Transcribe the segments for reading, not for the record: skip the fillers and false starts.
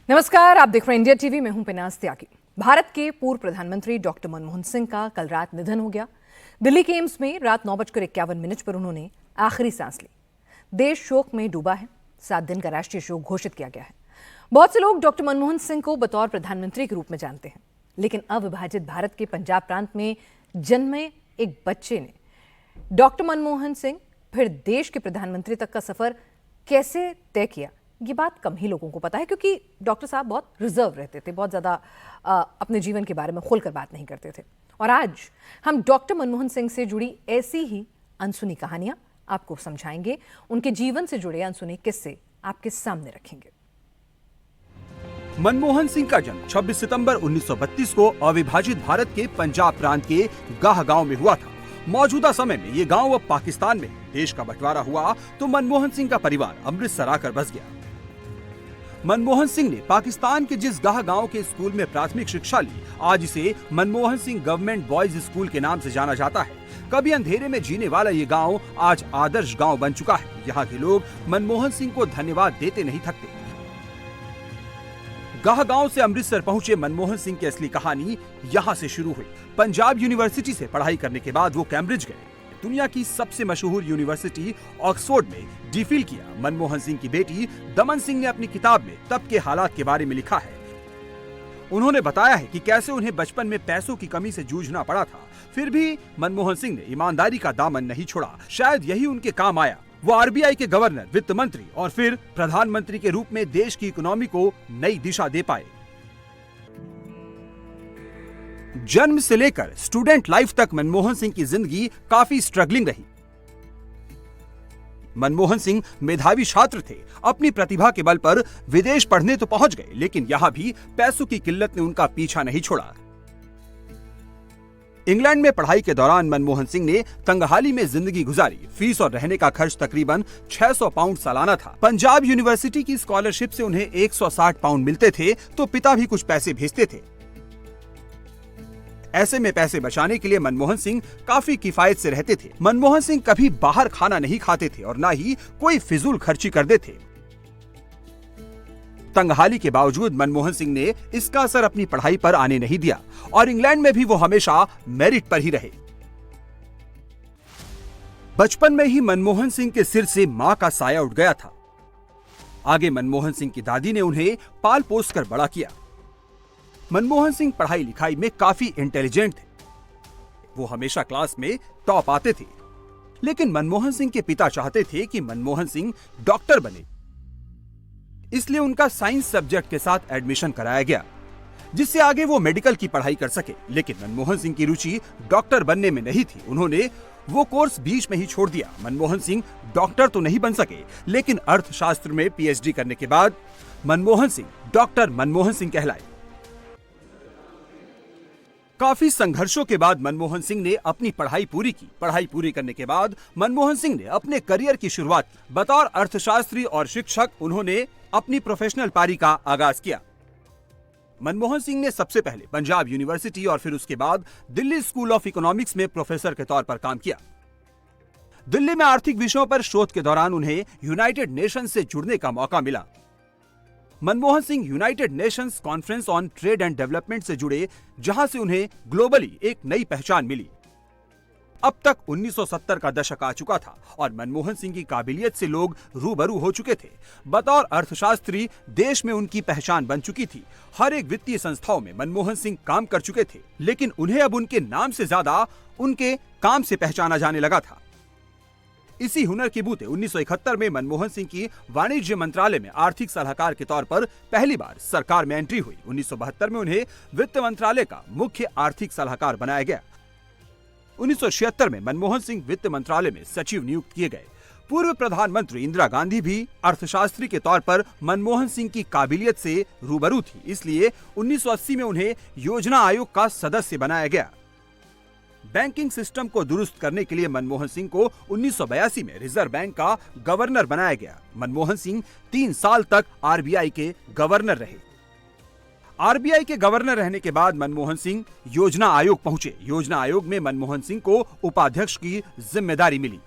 नमस्कार, आप देख रहे हैं इंडिया टीवी में हूं पिनाज त्यागी। भारत के पूर्व प्रधानमंत्री डॉक्टर मनमोहन सिंह का कल रात निधन हो गया। दिल्ली के एम्स में रात 9:51 पर उन्होंने आखिरी सांस ली। देश शोक में डूबा है। 7 दिन का राष्ट्रीय शोक घोषित किया गया है। बहुत से लोग डॉक्टर मनमोहन सिंह को बतौर प्रधानमंत्री के रूप में जानते हैं, लेकिन अविभाजित भारत के पंजाब प्रांत में जन्मे एक बच्चे ने डॉक्टर मनमोहन सिंह फिर देश के प्रधानमंत्री तक का सफर कैसे तय किया, ये बात कम ही लोगों को पता है, क्योंकि डॉक्टर साहब बहुत रिजर्व रहते थे, बहुत ज़्यादा अपने जीवन के बारे में खुलकर बात नहीं करते थे। और आज हम डॉक्टर मनमोहन सिंह से जुड़ी ऐसी ही अनसुनी कहानियां आपको समझाएंगे। उनके जीवन से जुड़े अनसुने किस्से आपके सामने रखेंगे। मनमोहन सिंह का जन्म 26 सितंबर 1932 को अविभाजित भारत के पंजाब प्रांत के गाह गांव में हुआ था। मौजूदा समय में ये गांव अब पाकिस्तान में। देश का बंटवारा हुआ तो मनमोहन सिंह का परिवार अमृतसर आकर बस गया। मनमोहन सिंह ने पाकिस्तान के जिस गाह गांव के स्कूल में प्राथमिक शिक्षा ली, आज इसे Manmohan Singh government boys school के नाम से जाना जाता है। कभी अंधेरे में जीने वाला ये गांव आज आदर्श गांव बन चुका है। यहाँ के लोग मनमोहन सिंह को धन्यवाद देते नहीं थकते। गाह गांव से अमृतसर पहुंचे मनमोहन सिंह की असली कहानी यहाँ से शुरू हुई। पंजाब यूनिवर्सिटी से पढ़ाई करने के बाद वो कैम्ब्रिज गए। दुनिया की सबसे मशहूर यूनिवर्सिटी ऑक्सफोर्ड में डीफिल किया। मनमोहन सिंह की बेटी दमन सिंह ने अपनी किताब में तब के हालात के बारे में लिखा है। उन्होंने बताया है कि कैसे उन्हें बचपन में पैसों की कमी से जूझना पड़ा था, फिर भी मनमोहन सिंह ने ईमानदारी का दामन नहीं छोड़ा। शायद यही उनके काम आया। वो आरबीआई के गवर्नर, वित्त मंत्री और फिर प्रधानमंत्री के रूप में देश की इकोनॉमी को नई दिशा दे पाए। जन्म से लेकर स्टूडेंट लाइफ तक मनमोहन सिंह की जिंदगी काफी स्ट्रगलिंग रही। मनमोहन सिंह मेधावी छात्र थे। अपनी प्रतिभा के बल पर विदेश पढ़ने तो पहुंच गए, लेकिन यहां भी पैसों की किल्लत ने उनका पीछा नहीं छोड़ा। इंग्लैंड में पढ़ाई के दौरान मनमोहन सिंह ने तंगहाली में जिंदगी गुजारी। फीस और रहने का खर्च तकरीबन 600 पाउंड सालाना था। पंजाब यूनिवर्सिटी की स्कॉलरशिप से उन्हें 160 पाउंड मिलते थे, तो पिता भी कुछ पैसे भेजते थे। ऐसे में पैसे बचाने के लिए मनमोहन सिंह काफी किफायत से रहते थे। मनमोहन सिंह कभी बाहर खाना नहीं खाते थे और ना ही कोई फिजूल खर्ची करते थे। तंगहाली के बावजूद मनमोहन सिंह ने इसका असर अपनी पढ़ाई पर आने नहीं दिया और इंग्लैंड में भी वो हमेशा मेरिट पर ही रहे। बचपन में ही मनमोहन सिंह के सिर से मां का साया उठ गया था। आगे मनमोहन सिंह की दादी ने उन्हें पाल पोस कर बड़ा किया। मनमोहन सिंह पढ़ाई लिखाई में काफी इंटेलिजेंट थे। वो हमेशा क्लास में टॉप आते थे, लेकिन मनमोहन सिंह के पिता चाहते थे कि मनमोहन सिंह डॉक्टर बने, इसलिए उनका साइंस सब्जेक्ट के साथ एडमिशन कराया गया, जिससे आगे वो मेडिकल की पढ़ाई कर सके। लेकिन मनमोहन सिंह की रुचि डॉक्टर बनने में नहीं थी। उन्होंने वो कोर्स बीच में ही छोड़ दिया। मनमोहन सिंह डॉक्टर तो नहीं बन सके, लेकिन अर्थशास्त्र में पीएचडी करने के बाद मनमोहन सिंह डॉक्टर मनमोहन सिंह कहलाए। काफी संघर्षों के बाद मनमोहन सिंह ने अपनी पढ़ाई पूरी की। पढ़ाई पूरी करने के बाद मनमोहन सिंह ने अपने करियर की शुरुआत की। बतौर अर्थशास्त्री और शिक्षक उन्होंने अपनी प्रोफेशनल पारी का आगाज किया। मनमोहन सिंह ने सबसे पहले पंजाब यूनिवर्सिटी और फिर उसके बाद दिल्ली स्कूल ऑफ इकोनॉमिक्स में प्रोफेसर के तौर पर काम किया। दिल्ली में आर्थिक विषयों पर शोध के दौरान उन्हें यूनाइटेड नेशंस से जुड़ने का मौका मिला। Manmohan Singh United Nations conference on trade and development से जुड़े, जहां से उन्हें ग्लोबली एक नई पहचान मिली। अब तक 1970 का दशक आ चुका था और मनमोहन सिंह की काबिलियत से लोग रूबरू हो चुके थे। बतौर अर्थशास्त्री देश में उनकी पहचान बन चुकी थी। हर एक वित्तीय संस्थाओं में मनमोहन सिंह काम कर चुके थे, लेकिन उन्हें अब उनके नाम से ज्यादा उनके काम से पहचाना जाने लगा था। इसी हुनर के बूते 1971 में मनमोहन सिंह की वाणिज्य मंत्रालय में आर्थिक सलाहकार के तौर पर पहली बार सरकार में एंट्री हुई। 1972 में उन्हें वित्त मंत्रालय का मुख्य आर्थिक सलाहकार बनाया गया। 1976 में मनमोहन सिंह वित्त मंत्रालय में सचिव नियुक्त किए गए। पूर्व प्रधानमंत्री इंदिरा गांधी भी अर्थशास्त्री के तौर पर मनमोहन सिंह की काबिलियत से रूबरू थी, इसलिए 1980 में उन्हें योजना आयोग का सदस्य बनाया गया। बैंकिंग सिस्टम को दुरुस्त करने के लिए मनमोहन सिंह को 1982 में रिजर्व बैंक का गवर्नर बनाया गया। मनमोहन सिंह 3 साल तक आरबीआई के गवर्नर रहे। आरबीआई के गवर्नर रहने के बाद मनमोहन सिंह योजना आयोग पहुंचे। योजना आयोग में मनमोहन सिंह को उपाध्यक्ष की जिम्मेदारी मिली।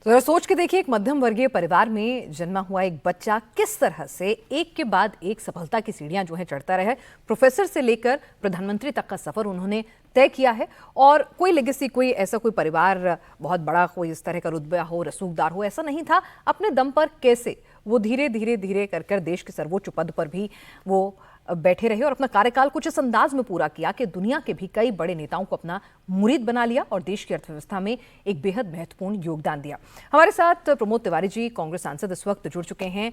तो जरा सोच के देखिए, एक मध्यम वर्गीय परिवार में जन्मा हुआ एक बच्चा किस तरह से एक के बाद एक सफलता की सीढ़ियां जो है चढ़ता रहे। प्रोफेसर से लेकर प्रधानमंत्री तक का सफर उन्होंने तय किया है। और कोई लेगेसी, कोई ऐसा कोई परिवार बहुत बड़ा, कोई इस तरह का रुतबा हो, रसूखदार हो, ऐसा नहीं था। अपने दम पर कैसे वो धीरे धीरे धीरे कर कर देश के सर्वोच्च पद पर भी वो बैठे रहे और अपना कार्यकाल कुछ इस अंदाज में पूरा किया कि दुनिया के भी कई बड़े नेताओं को अपना मुरीद बना लिया और देश की अर्थव्यवस्था में एक बेहद महत्वपूर्ण योगदान दिया। हमारे साथ प्रमोद तिवारी जी, कांग्रेस सांसद, इस वक्त जुड़ चुके हैं।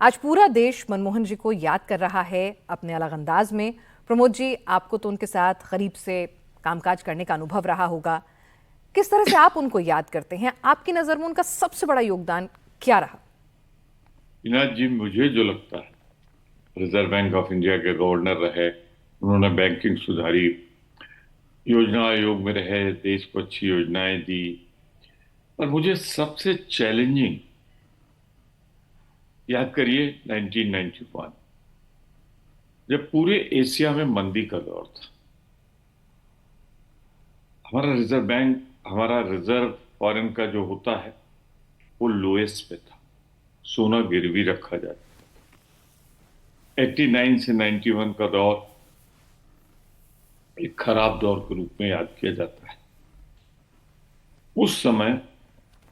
आज पूरा देश मनमोहन जी को याद कर रहा है अपने अलग अंदाज में। प्रमोद जी, आपको तो उनके साथ करीब से कामकाज करने का अनुभव रहा होगा। किस तरह से आप उनको याद करते हैं? आपकी नजर में उनका सबसे बड़ा योगदान क्या रहा? विनाथ जी, मुझे जो लगता है, रिजर्व बैंक ऑफ इंडिया के गवर्नर रहे, उन्होंने बैंकिंग सुधारी, योजना आयोग में रहे, देश को अच्छी योजनाएं दी। और मुझे सबसे चैलेंजिंग, याद करिए 1991, जब पूरे एशिया में मंदी का दौर था, हमारा रिजर्व बैंक, हमारा रिजर्व फॉरेन का जो होता है वो लोएस्ट पे था, सोना गिरवी रखा जाता। 89 से 91 का दौर एक खराब दौर के रूप में याद किया जाता है। उस समय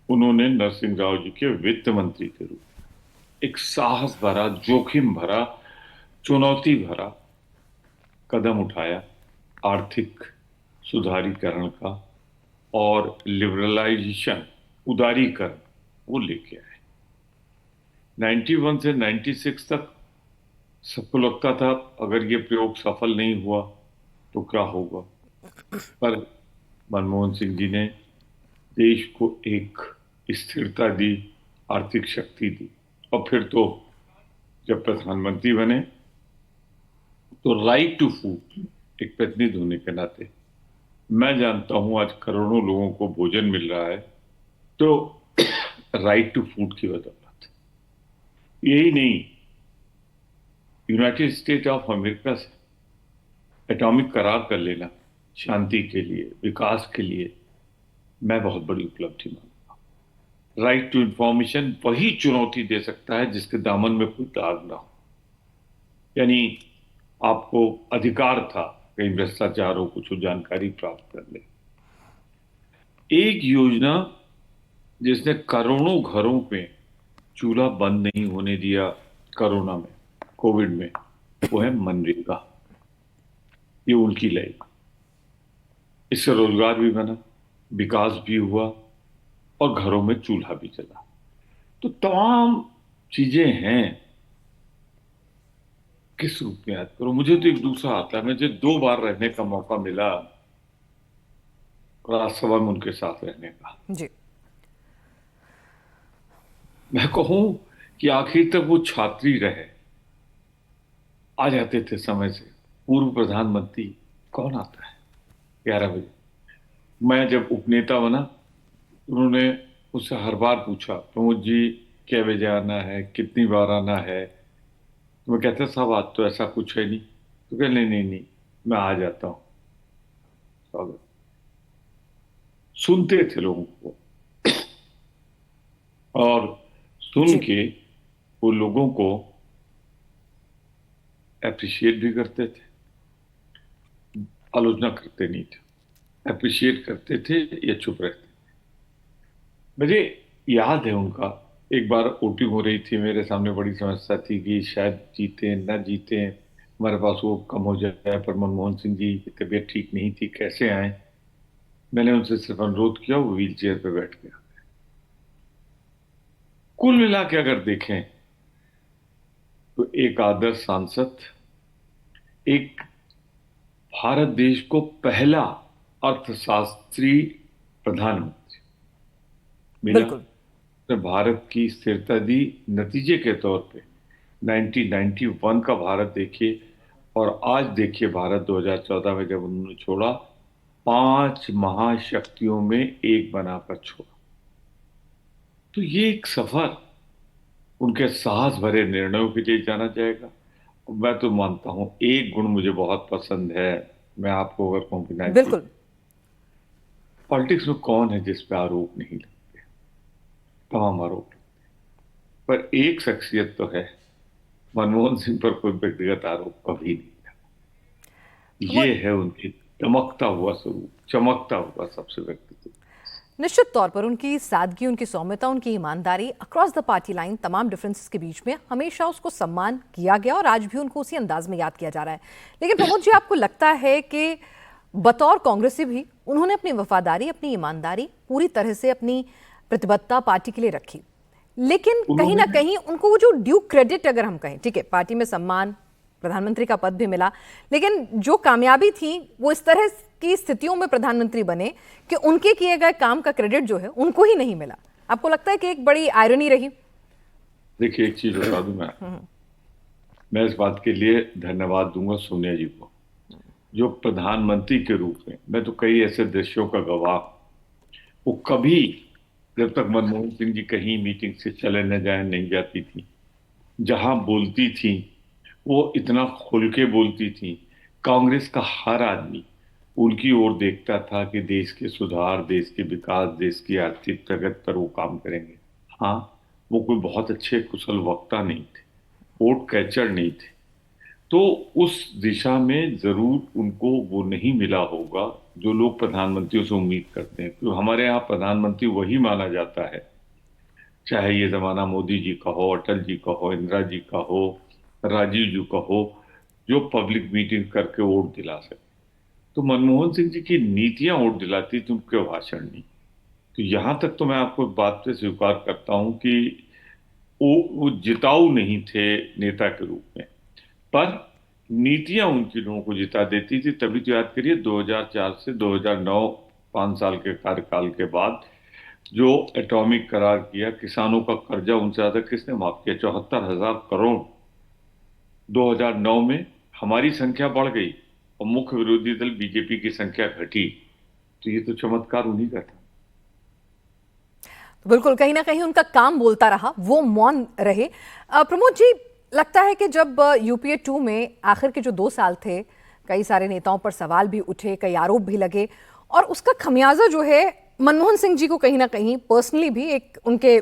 उन्होंने नरसिंह राव जी के वित्त मंत्री के रूप में एक साहस भरा, जोखिम भरा, चुनौती भरा कदम उठाया, आर्थिक सुधारीकरण का और लिबरलाइजेशन, उदारीकरण, वो लेके आए। 91 से 96 तक सबको लगता था अगर ये प्रयोग सफल नहीं हुआ तो क्या होगा, पर मनमोहन सिंह जी ने देश को एक स्थिरता दी, आर्थिक शक्ति दी। और फिर तो जब प्रधानमंत्री बने तो राइट टू फूड, एक प्रतिनिधि होने के नाते, मैं जानता हूं आज करोड़ों लोगों को भोजन मिल रहा है तो राइट टू फूड की बदौलत। यही नहीं, यूनाइटेड स्टेट ऑफ अमेरिका से एटॉमिक करार कर लेना शांति के लिए, विकास के लिए, मैं बहुत बड़ी उपलब्धि मानता हूं। राइट टू इंफॉर्मेशन वही चुनौती दे सकता है जिसके दामन में कोई दाग ना हो। यानी आपको अधिकार था कहीं भ्रष्टाचार हो, कुछ जानकारी प्राप्त कर ले। एक योजना जिसने करोड़ों घरों में चूल्हा बंद नहीं होने दिया कोरोना में, कोविड में, वो है मनरेगा। ये उनकी लाई, इससे रोजगार भी बना, विकास भी हुआ और घरों में चूल्हा भी जला। तो तमाम चीजें हैं, किस रूप में याद करो। मुझे तो एक दूसरा आता है, मुझे 2 बार रहने का मौका मिला राज्यसभा में उनके साथ रहने का जी। मैं कहूं कि आखिर तक वो छात्री रहे, आ जाते थे समय से। पूर्व प्रधानमंत्री कौन आता है 11 बजे। मैं जब उपनेता बना, उन्होंने मुझसे हर बार पूछा, प्रमोद जी क्या बजे आना है, कितनी बार आना है। तो मैं कहता, साहब आज तो ऐसा कुछ है नहीं। तो कह, नहीं नहीं नहीं, मैं आ जाता हूं। स्वागत सुनते थे लोगों को और सुन के वो लोगों को अप्रिशिएट भी करते थे, आलोचना करते नहीं थे, अप्रिशिएट करते थे या चुप रहते थे। मुझे याद है उनका, एक बार वोटिंग हो रही थी, मेरे सामने बड़ी समस्या थी कि शायद जीते न जीते, हमारे पास वो कम हो जाए, पर मनमोहन सिंह जी की तबीयत ठीक नहीं थी, कैसे आए। मैंने उनसे सिर्फ अनुरोध किया, वो व्हील चेयर पर बैठ गया। कुल मिला के अगर देखें तो एक आदर्श सांसद, एक भारत देश को पहला अर्थशास्त्री प्रधानमंत्री मिला, उसने भारत की स्थिरता दी। नतीजे के तौर पे 1991 का भारत देखिए और आज देखिए भारत 2014 में जब उन्होंने छोड़ा, 5 महाशक्तियों में एक बनाकर छोड़ा। तो ये एक सफर उनके साहस भरे निर्णयों के लिए जाना जाएगा। मैं तो मानता हूं एक गुण मुझे बहुत पसंद है, मैं आपको अगर कहूं कि बिल्कुल, पॉलिटिक्स में कौन है जिस पे आरोप नहीं लगते। तमाम आरोप। पर एक शख्सियत तो है, मनमोहन सिंह पर कोई व्यक्तिगत आरोप कभी नहीं था। ये प्रमोद, है उनकी चमकता हुआ स्वरूप, चमकता हुआ सबसे व्यक्तित्व। निश्चित तौर पर उनकी सादगी, उनकी सौम्यता, उनकी ईमानदारी अक्रॉस द पार्टी लाइन, तमाम डिफरेंसेस के बीच में हमेशा उसको सम्मान किया गया और आज भी उनको उसी अंदाज में याद किया जा रहा है। लेकिन प्रमोद जी, आपको लगता है कि बतौर कांग्रेसी भी उन्होंने अपनी वफादारी, अपनी ईमानदारी पूरी तरह से, अपनी प्रतिबद्धता पार्टी के लिए रखी, लेकिन कहीं ना उन्होंने कहीं उनको वो जो ड्यू क्रेडिट, अगर हम कहें, ठीक है, पार्टी में सम्मान, प्रधानमंत्री का पद भी मिला, लेकिन जो कामयाबी थी वो इस तरह की स्थितियों में प्रधानमंत्री बने कि उनके किए गए काम का क्रेडिट जो है उनको ही नहीं मिला। आपको लगता है कि एक बड़ी आयरनी रही? देखिए, एक चीज बता दूं मैं इस बात के लिए धन्यवाद दूंगा सोनिया जी को, जो प्रधानमंत्री के रूप में, मैं तो कई ऐसे दृश्यों का गवाह, वो कभी, जब तक मनमोहन सिंह जी कहीं मीटिंग से चले न जाए, नहीं जाती थी, जहां बोलती थी वो इतना खुल के बोलती थी। कांग्रेस का हर आदमी उनकी ओर देखता था कि देश के सुधार, देश के विकास, देश की आर्थिक प्रगति पर वो काम करेंगे। हाँ, वो कोई बहुत अच्छे कुशल वक्ता नहीं थे, वोट कैचर नहीं थे, तो उस दिशा में जरूर उनको वो नहीं मिला होगा जो लोग प्रधानमंत्रियों से उम्मीद करते हैं। तो हमारे यहाँ प्रधानमंत्री वही माना जाता है, चाहे ये जमाना मोदी जी का हो, अटल जी का हो, इंदिरा जी का हो, राजीव जी का हो, जो पब्लिक मीटिंग करके वोट दिला सके। तो मनमोहन सिंह जी की नीतियां वोट दिलाती थी, उनके भाषण नहीं। तो यहां तक तो मैं आपको इस बात पे स्वीकार करता हूं कि वो जिताऊ नहीं थे नेता के रूप में, पर नीतियां उनकी लोगों को जिता देती थी। तभी तो याद करिए 2004 से 2009, 5 साल के कार्यकाल के बाद जो एटॉमिक करार किया, किसानों का कर्जा उनसे ज्यादा किसने माफ किया? 74,000 करोड़। 2009 में हमारी संख्या बढ़ गई और मुख्य विरोधी दल बीजेपी की संख्या घटी। तो ये तो चमत्कार उन्हीं का था। तो बिल्कुल, कहीं ना कहीं उनका काम बोलता रहा, वो मौन रहे। प्रमोद जी, लगता है कि जब यूपीए 2 में आखिर के जो 2 साल थे, कई सारे नेताओं पर सवाल भी उठे, कई आरोप भी लगे, और उसका खमियाजा जो है मनमोहन सिंह जी को कहीं ना कहीं पर्सनली भी एक उनके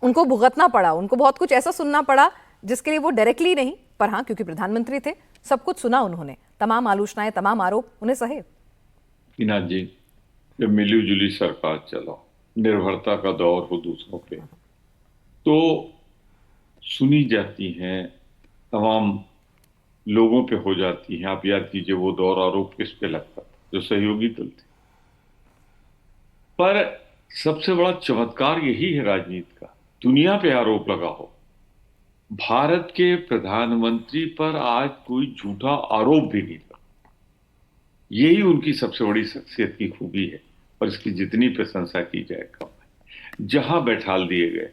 उनको भुगतना पड़ा, उनको बहुत कुछ ऐसा सुनना पड़ा जिसके लिए वो डायरेक्टली नहीं, पर हाँ, क्योंकि प्रधानमंत्री थे, सब कुछ सुना उन्होंने, तमाम आलोचनाएं, तमाम आरोप उन्हें सहे। मीना जी, जब मिली जुली सरकार चलाओ, निर्भरता का दौर हो दूसरों पे, तो सुनी जाती हैं, तमाम लोगों पे हो जाती हैं। आप याद कीजिए वो दौर आरोप किस पे लगता था? जो सहयोगी दल थे। पर सबसे बड़ा चमत्कार यही है राजनीति का, दुनिया पे आरोप लगा हो, भारत के प्रधानमंत्री पर आज कोई झूठा आरोप भी नहीं लगा। यही उनकी सबसे बड़ी शख्सियत की खूबी है, और इसकी जितनी प्रशंसा की जाए कम है। जहां बैठाल दिए गए,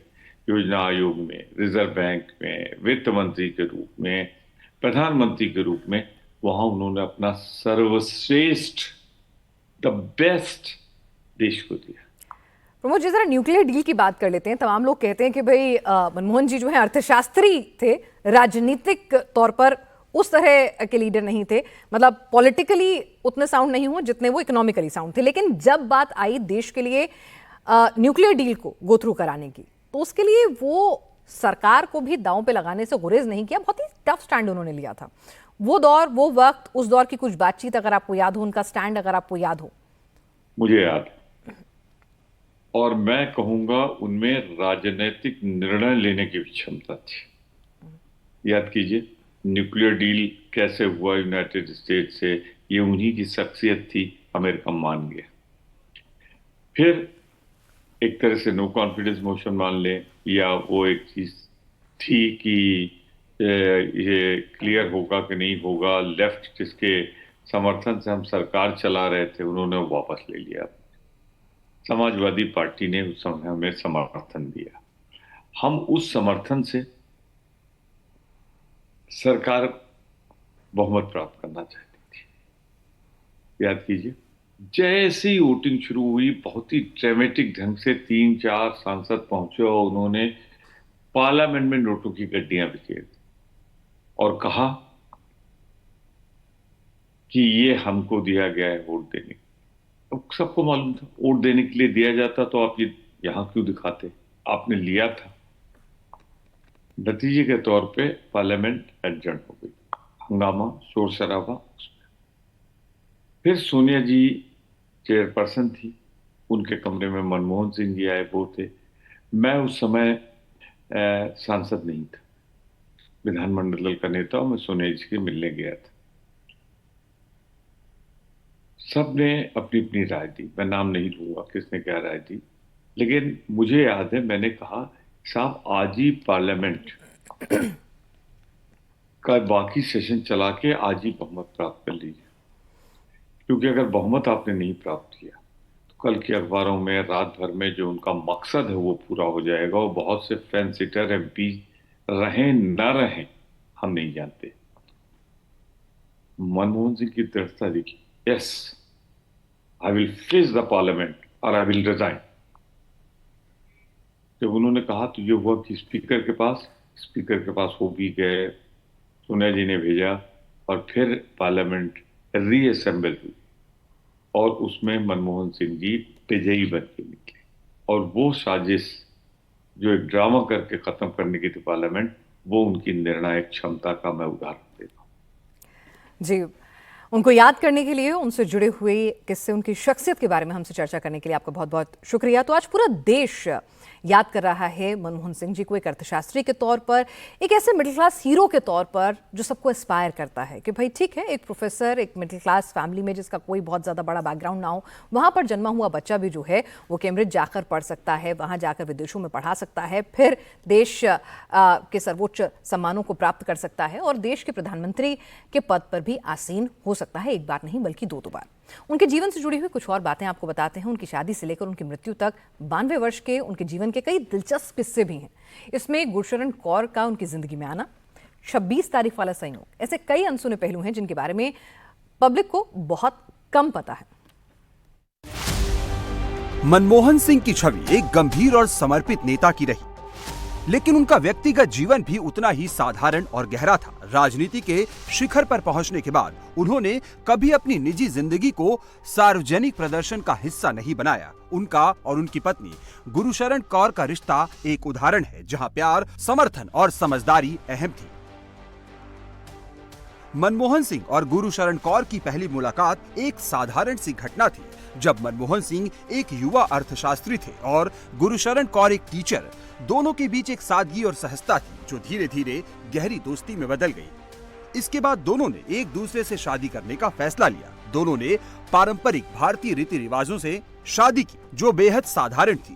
योजना आयोग में, रिजर्व बैंक में, वित्त मंत्री के रूप में, प्रधानमंत्री के रूप में, वहां उन्होंने अपना सर्वश्रेष्ठ, द बेस्ट देश को दिया। प्रमोद जी, जरा न्यूक्लियर डील की बात कर लेते हैं। तमाम लोग कहते हैं कि भाई मनमोहन जी जो है अर्थशास्त्री थे, राजनीतिक तौर पर उस तरह के लीडर नहीं थे, मतलब पॉलिटिकली उतने साउंड नहीं हुए जितने वो इकोनॉमिकली साउंड थे। लेकिन जब बात आई देश के लिए न्यूक्लियर डील को गो थ्रू कराने की, तो उसके लिए वो सरकार को भी दांव पे लगाने से गुरेज नहीं किया, बहुत ही टफ स्टैंड उन्होंने लिया था। वो दौर, वो वक्त, उस दौर की कुछ बातचीत अगर आपको याद हो, उनका स्टैंड अगर आपको याद हो। मुझे याद है, और मैं कहूंगा उनमें राजनीतिक निर्णय लेने की भी क्षमता थी। याद कीजिए, न्यूक्लियर डील कैसे हुआ यूनाइटेड स्टेट्स से, ये उन्हीं की शख्सियत थी, अमेरिका मान गया। फिर एक तरह से नो कॉन्फिडेंस मोशन मान लें, या वो एक चीज थी कि ये क्लियर होगा कि नहीं होगा, लेफ्ट जिसके समर्थन से हम सरकार चला रहे थे, उन्होंने वापस ले लिया। समाजवादी पार्टी ने उस समय हमें समर्थन दिया, हम उस समर्थन से सरकार बहुमत प्राप्त करना चाहती थी। याद कीजिए, जैसे ही वोटिंग शुरू हुई, बहुत ही ड्रामेटिक ढंग से 3-4 सांसद पहुंचे और उन्होंने पार्लियामेंट में नोटों की गड्डियां बिखेर दी और कहा कि ये हमको दिया गया है वोट देने। अब सबको मालूम था, वोट देने के लिए दिया जाता तो आप ये यहां क्यों दिखाते? आपने लिया था, नतीजे के तौर पे पार्लियामेंट एडजर्न हो गई, हंगामा शोर शराबा। फिर सोनिया जी चेयरपर्सन थी, उनके कमरे में मनमोहन सिंह जी आए, वो थे। मैं उस समय सांसद नहीं था, विधानमंडल का नेता, मैं सोनिया जी से मिलने गया था। सबने अपनी अपनी राय दी, मैं नाम नहीं लूंगा किसने क्या राय दी, लेकिन मुझे याद है मैंने कहा साहब आज ही पार्लियामेंट का बाकी सेशन चला के आज ही बहुमत प्राप्त कर लीजिए, क्योंकि अगर बहुमत आपने नहीं प्राप्त किया तो कल के अखबारों में रात भर में जो उनका मकसद है वो पूरा हो जाएगा, और बहुत से फैन सीटर एमपी रहें ना रहें हम नहीं जानते। मनमोहन सिंह की दृढ़ता देखी, yes I will face the parliament और आई विल रिजाइन। जब उन्होंने कहा तो ये हुआ कि स्पीकर के पास वो भी गए, सोनिया जी ने भेजा, और फिर पार्लियामेंट रीअसेंबल हुई और उसमें मनमोहन सिंह जी विजयी बन के निकले। और वो साजिश जो एक ड्रामा करके खत्म करने की थी पार्लियामेंट, वो उनकी निर्णायक क्षमता का मैं उदाहरण देता हूं। जी, उनको याद करने के लिए, उनसे जुड़े हुए किस्से, उनकी शख्सियत के बारे में हमसे चर्चा करने के लिए आपका बहुत बहुत शुक्रिया। तो आज पूरा देश याद कर रहा है मनमोहन सिंह जी को एक अर्थशास्त्री के तौर पर, एक ऐसे मिडिल क्लास हीरो के तौर पर जो सबको एस्पायर करता है कि भाई ठीक है, एक प्रोफेसर, एक मिडिल क्लास फैमिली में जिसका कोई बहुत ज़्यादा बड़ा बैकग्राउंड ना हो, वहाँ पर जन्मा हुआ बच्चा भी जो है वो कैम्ब्रिज जाकर पढ़ सकता है, वहाँ जाकर विदेशों में पढ़ा सकता है, फिर देश के सर्वोच्च सम्मानों को प्राप्त कर सकता है और देश के प्रधानमंत्री के पद पर भी आसीन हो सकता है, एक बार नहीं बल्कि दो बार। उनके जीवन से जुड़ी हुई कुछ और बातें आपको बताते हैं। उनकी शादी से लेकर उनकी मृत्यु तक 92 वर्ष के उनके जीवन के कई दिलचस्प किस्से भी हैं। इसमें गुरशरण कौर का उनकी जिंदगी में आना, 26 तारीख वाला संयोग, ऐसे कई अनसुने पहलू हैं जिनके बारे में पब्लिक को बहुत कम पता है। मनमोहन सिंह की छवि एक गंभीर और समर्पित नेता की रही, लेकिन उनका व्यक्तिगत जीवन भी उतना ही साधारण और गहरा था। राजनीति के शिखर पर पहुंचने के बाद उन्होंने कभी अपनी निजी जिंदगी को सार्वजनिक प्रदर्शन का हिस्सा नहीं बनाया। उनका और उनकी पत्नी गुरशरण कौर का रिश्ता एक उदाहरण है, जहां प्यार, समर्थन और समझदारी अहम थी। मनमोहन सिंह और गुरशरण कौर की पहली मुलाकात एक साधारण सी घटना थी, जब मनमोहन सिंह एक युवा अर्थशास्त्री थे और गुरशरण कौर एक टीचर। दोनों के बीच एक सादगी और सहजता थी जो धीरे धीरे गहरी दोस्ती में बदल गई। इसके बाद दोनों ने एक दूसरे से शादी करने का फैसला लिया। दोनों ने पारंपरिक भारतीय रीति रिवाजों से शादी की, जो बेहद साधारण थी।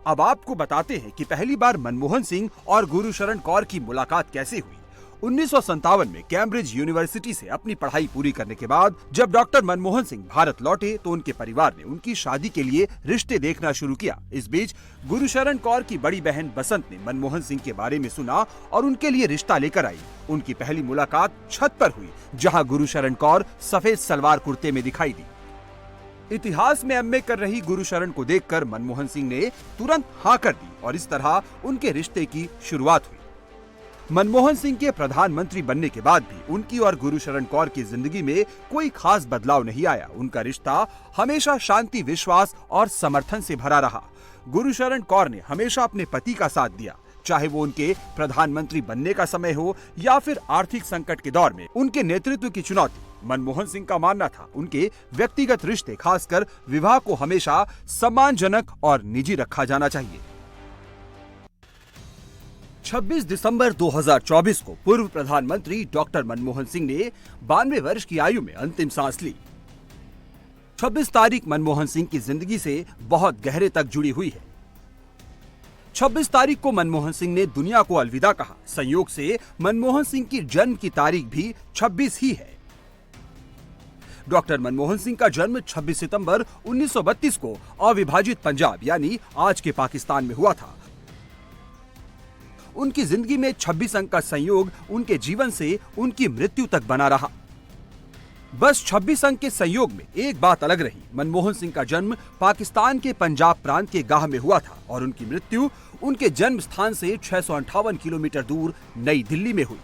अब आपको बताते हैं कि पहली बार मनमोहन सिंह और गुरशरण कौर की मुलाकात कैसे हुई। 1957 में कैम्ब्रिज यूनिवर्सिटी से अपनी पढ़ाई पूरी करने के बाद जब डॉक्टर मनमोहन सिंह भारत लौटे तो उनके परिवार ने उनकी शादी के लिए रिश्ते देखना शुरू किया। इस बीच गुरशरण कौर की बड़ी बहन बसंत ने मनमोहन सिंह के बारे में सुना और उनके लिए रिश्ता लेकर आई। उनकी पहली मुलाकात छत पर हुई, जहां गुरशरण कौर सफेद सलवार कुर्ते में दिखाई दी। इतिहास में एमए कर रही गुरशरण को देखकर मनमोहन सिंह ने तुरंत हाँ कर दी और इस तरह उनके रिश्ते की शुरुआत हुई। मनमोहन सिंह के प्रधानमंत्री बनने के बाद भी उनकी और गुरशरण कौर की जिंदगी में कोई खास बदलाव नहीं आया। उनका रिश्ता हमेशा शांति, विश्वास और समर्थन से भरा रहा। गुरशरण कौर ने हमेशा अपने पति का साथ दिया, चाहे वो उनके प्रधानमंत्री बनने का समय हो या फिर आर्थिक संकट के दौर में उनके नेतृत्व की चुनौती। मनमोहन सिंह का मानना था उनके व्यक्तिगत रिश्ते, खासकर विवाह को हमेशा सम्मानजनक और निजी रखा जाना चाहिए। 26 दिसंबर 2024 को पूर्व प्रधानमंत्री डॉक्टर मनमोहन सिंह ने 92 वर्ष की आयु में अंतिम सांस ली। 26 तारीख मनमोहन सिंह की जिंदगी से बहुत गहरे तक जुड़ी हुई है। 26 तारीख को मनमोहन सिंह ने दुनिया को अलविदा कहा। संयोग से मनमोहन सिंह की जन्म की तारीख भी 26 ही है। डॉक्टर मनमोहन सिंह का जन्म 26 सितंबर 1932 को अविभाजित पंजाब यानी आज के पाकिस्तान में हुआ था। उनकी जिंदगी में 26 अंक का संयोग उनके जीवन से उनकी मृत्यु तक बना रहा। बस 26 अंक के संयोग में एक बात अलग रही। मनमोहन सिंह का जन्म पाकिस्तान के पंजाब प्रांत के गाह में हुआ था और उनकी मृत्यु उनके जन्म स्थान से 658 किलोमीटर दूर नई दिल्ली में हुई।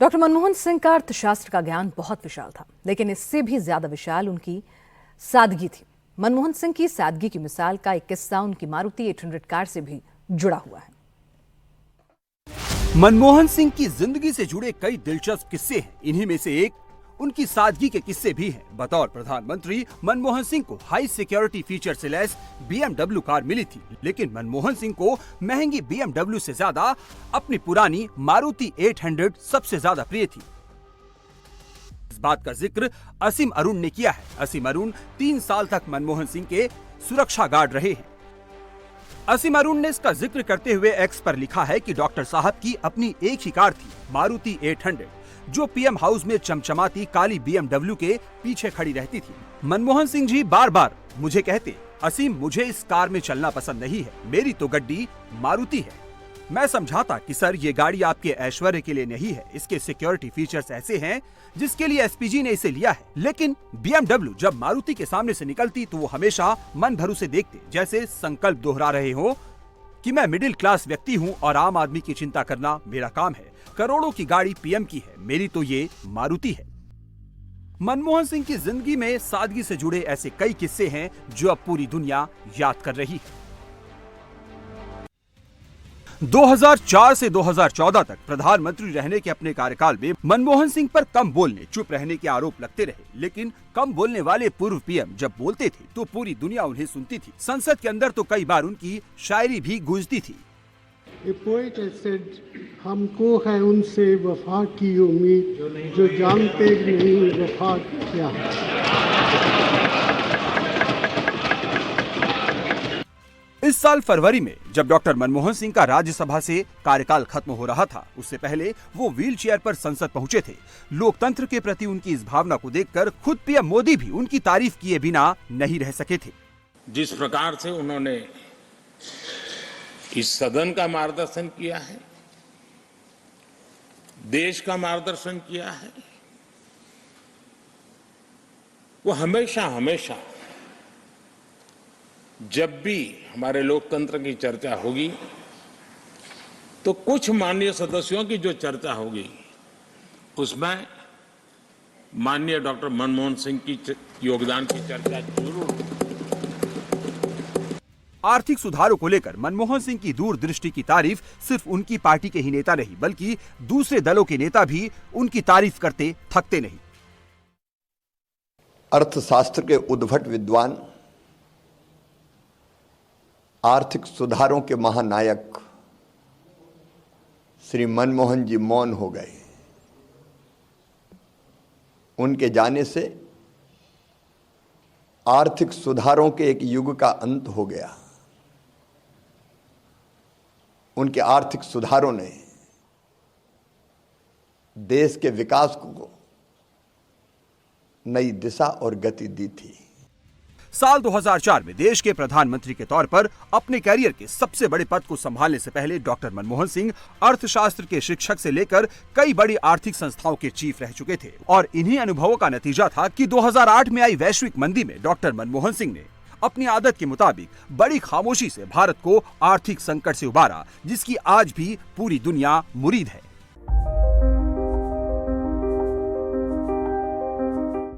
डॉक्टर डॉक्टर मनमोहन सिंह का अर्थशास्त्र का ज्ञान बहुत विशाल था, लेकिन इससे भी ज्यादा विशाल उनकी सादगी थी। मनमोहन सिंह की सादगी की मिसाल का एक किस्सा उनकी मारुति 800 कार से भी जुड़ा हुआ है। मनमोहन सिंह की जिंदगी से जुड़े कई दिलचस्प किस्से हैं। इन्हीं में से एक उनकी सादगी के किस्से भी हैं। बतौर प्रधानमंत्री मनमोहन सिंह को हाई सिक्योरिटी फीचर से लैस BMW कार मिली थी, लेकिन मनमोहन सिंह को महंगी BMW से ज्यादा अपनी पुरानी मारुति 800 सबसे ज्यादा प्रिय थी। इस बात का जिक्र असीम अरुण ने किया है। असीम अरुण 3 साल तक मनमोहन सिंह के सुरक्षा गार्ड रहे हैं। असीम अरुण ने इसका जिक्र करते हुए एक्स पर लिखा है कि डॉक्टर साहब की अपनी एक ही कार थी, मारुति 800, जो पीएम हाउस में चमचमाती काली BMW के पीछे खड़ी रहती थी। मनमोहन सिंह जी बार बार मुझे कहते, असीम मुझे इस कार में चलना पसंद नहीं है, मेरी तो गड्डी मारुति है। मैं समझाता कि सर ये गाड़ी आपके ऐश्वर्य के लिए नहीं है, इसके सिक्योरिटी फीचर्स ऐसे हैं जिसके लिए एसपीजी ने इसे लिया है। लेकिन BMW जब मारुति के सामने से निकलती तो वो हमेशा मन भर उसे देखते, जैसे संकल्प दोहरा रहे हो कि मैं मिडिल क्लास व्यक्ति हूँ और आम आदमी की चिंता करना मेरा काम है। करोड़ों की गाड़ी पीएम की है, मेरी तो ये मारुति है। मनमोहन सिंह की जिंदगी में सादगी से जुड़े ऐसे कई किस्से हैं जो अब पूरी दुनिया याद कर रही है। 2004 से 2014 तक प्रधानमंत्री रहने के अपने कार्यकाल में मनमोहन सिंह पर कम बोलने, चुप रहने के आरोप लगते रहे। लेकिन कम बोलने वाले पूर्व पीएम जब बोलते थे तो पूरी दुनिया उन्हें सुनती थी। संसद के अंदर तो कई बार उनकी शायरी भी गूंजती थी। A poet has said, हमको है उनसे वफा की उम्मीद जो जानते नहीं वफा क्या है। इस साल फरवरी में जब डॉक्टर मनमोहन सिंह का राज्यसभा से कार्यकाल खत्म हो रहा था, उससे पहले वो व्हील चेयर पर संसद पहुंचे थे। लोकतंत्र के प्रति उनकी इस भावना को देखकर खुद पीएम मोदी भी उनकी तारीफ किए बिना नहीं रह सके थे। जिस प्रकार से उन्होंने इस सदन का मार्गदर्शन किया है, देश का मार्गदर्शन किया है, वो हमेशा हमेशा जब भी हमारे लोकतंत्र की चर्चा होगी तो कुछ माननीय सदस्यों की जो चर्चा होगी उसमें माननीय डॉक्टर मनमोहन सिंह की योगदान की चर्चा जरूर होगी। आर्थिक सुधारों को लेकर मनमोहन सिंह की दूरदृष्टि की तारीफ सिर्फ उनकी पार्टी के ही नेता नहीं, बल्कि दूसरे दलों के नेता भी उनकी तारीफ करते थकते नहीं। अर्थशास्त्र के उद्भट विद्वान, आर्थिक सुधारों के महानायक श्री मनमोहन जी मौन हो गए। उनके जाने से आर्थिक सुधारों के एक युग का अंत हो गया। उनके आर्थिक सुधारों ने देश के विकास को नई दिशा और गति दी थी। साल 2004 में देश के प्रधानमंत्री के तौर पर अपने कैरियर के सबसे बड़े पद को संभालने से पहले डॉक्टर मनमोहन सिंह अर्थशास्त्र के शिक्षक से लेकर कई बड़ी आर्थिक संस्थाओं के चीफ रह चुके थे। और इन्हीं अनुभवों का नतीजा था कि 2008 में आई वैश्विक मंदी में डॉक्टर मनमोहन सिंह ने अपनी आदत के मुताबिक बड़ी खामोशी से भारत को आर्थिक संकट से उबारा, जिसकी आज भी पूरी दुनिया मुरीद है।